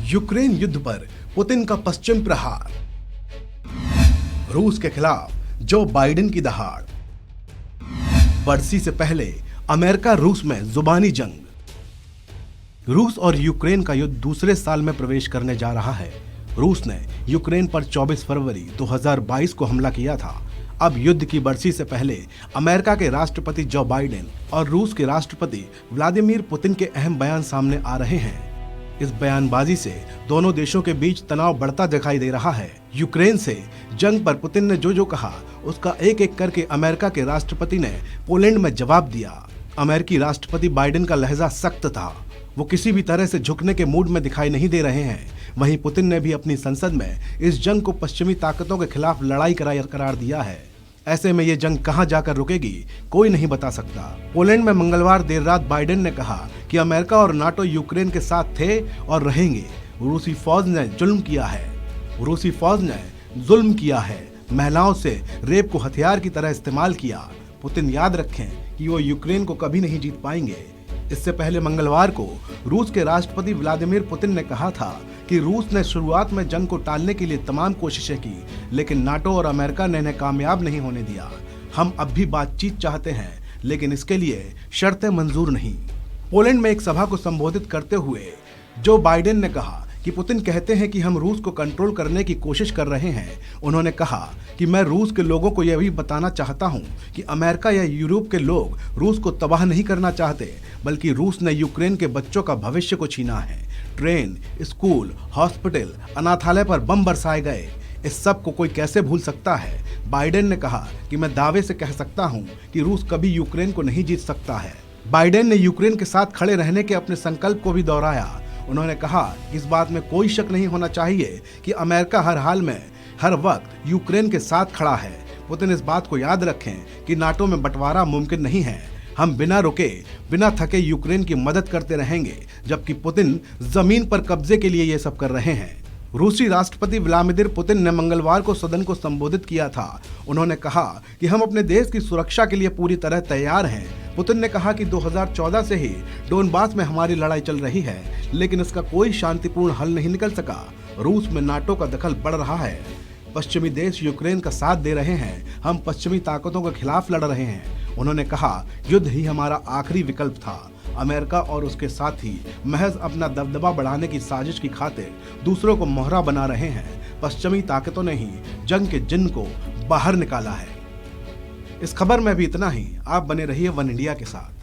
Ukraine युद्ध पर Putin का पश्चिम प्रहार, रूस के खिलाफ जो बाइडेन की दहाड़, बरसी से पहले अमेरिका रूस में जुबानी जंग। रूस और यूक्रेन का युद्ध दूसरे साल में प्रवेश करने जा रहा है। रूस ने यूक्रेन पर 24 फरवरी 2022 को हमला किया था। अब युद्ध की बरसी से पहले अमेरिका के राष्ट्रपति जो बाइडेन और रूस के राष्ट्रपति व्लादिमीर पुतिन के अहम बयान सामने आ रहे हैं। इस बयानबाजी से दोनों देशों के बीच तनाव बढ़ता दिखाई दे रहा है। यूक्रेन से जंग पर पुतिन ने जो कहा उसका एक एक करके अमेरिका के राष्ट्रपति ने पोलैंड में जवाब दिया। अमेरिकी राष्ट्रपति बाइडेन का लहजा सख्त था। वो किसी भी तरह से झुकने के मूड में दिखाई नहीं दे रहे हैं। वहीं पुतिन ने भी अपनी संसद में इस जंग को पश्चिमी ताकतों के खिलाफ लड़ाई करार दिया है। ऐसे में ये जंग कहां जाकर रुकेगी कोई नहीं बता सकता। पोलैंड में मंगलवार देर रात बाइडेन ने कहा कि अमेरिका और नाटो यूक्रेन के साथ थे और रहेंगे। रूसी फौज ने जुल्म किया है, महिलाओं से रेप को हथियार की तरह इस्तेमाल किया। पुतिन याद रखें कि वो यूक्रेन को कभी नहीं जीत पाएंगे। इससे पहले मंगलवार को रूस के राष्ट्रपति व्लादिमीर पुतिन ने कहा था कि रूस ने शुरुआत में जंग को टालने के लिए तमाम कोशिशें की, लेकिन नाटो और अमेरिका ने इन्हें कामयाब नहीं होने दिया। हम अब भी बातचीत चाहते हैं, लेकिन इसके लिए शर्तें मंजूर नहीं। पोलैंड में एक सभा को संबोधित करते हुए जो बाइडेन ने कहा कि पुतिन कहते हैं कि हम रूस को कंट्रोल करने की कोशिश कर रहे हैं। उन्होंने कहा कि मैं रूस के लोगों को यह भी बताना चाहता हूं कि अमेरिका या यूरोप के लोग रूस को तबाह नहीं करना चाहते, बल्कि रूस ने यूक्रेन के बच्चों का भविष्य को छीना है। ट्रेन, स्कूल, हॉस्पिटल, अनाथालय पर बम बरसाए गए। इस सब को कोई कैसे भूल सकता है। बाइडेन ने कहा कि मैं दावे से कह सकता हूं कि रूस कभी यूक्रेन को नहीं जीत सकता है। बाइडेन ने यूक्रेन के साथ खड़े रहने के अपने संकल्प को भी दोहराया। उन्होंने कहा कि इस बात में कोई शक नहीं होना चाहिए कि अमेरिका हर हाल में हर वक्त यूक्रेन के साथ खड़ा है। पुतिन इस बात को याद रखें कि नाटो में बंटवारा मुमकिन नहीं है। हम बिना रुके बिना थके यूक्रेन की मदद करते रहेंगे, जबकि पुतिन जमीन पर कब्जे के लिए ये सब कर रहे हैं। रूसी राष्ट्रपति व्लादिमीर पुतिन ने मंगलवार को सदन को संबोधित किया था। उन्होंने कहा कि हम अपने देश की सुरक्षा के लिए पूरी तरह तैयार हैं। पुतिन ने कहा कि 2014 से ही डोनबास में हमारी लड़ाई चल रही है, लेकिन इसका कोई शांतिपूर्ण हल नहीं निकल सका। रूस में नाटो का दखल बढ़ रहा है। पश्चिमी देश यूक्रेन का साथ दे रहे हैं। हम पश्चिमी ताकतों के खिलाफ लड़ रहे हैं। उन्होंने कहा युद्ध ही हमारा आखिरी विकल्प था। अमेरिका और उसके साथी महज अपना दबदबा बढ़ाने की साजिश की खातिर दूसरों को मोहरा बना रहे हैं। पश्चिमी ताकतों ने ही जंग के जिन्न को बाहर निकाला है। इस खबर में भी इतना ही। आप बने रहिए वन इंडिया के साथ।